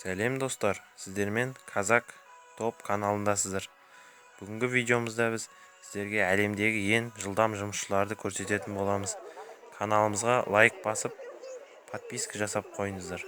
Сәлем достар, сіздермен Казак топ каналындасыздар. Бүгінгі видеомызда біз сіздерге әлемдегі ең жылдам жұмысшыларды көрсететін боламыз. Каналымызға лайк басып, подписка жасап қойыңыздар.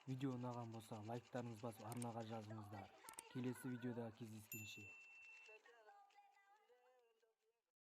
Видео ұнаған болса лайктарыңыз басып арнаға жазыңыздар. Келесі видеода кездескенше.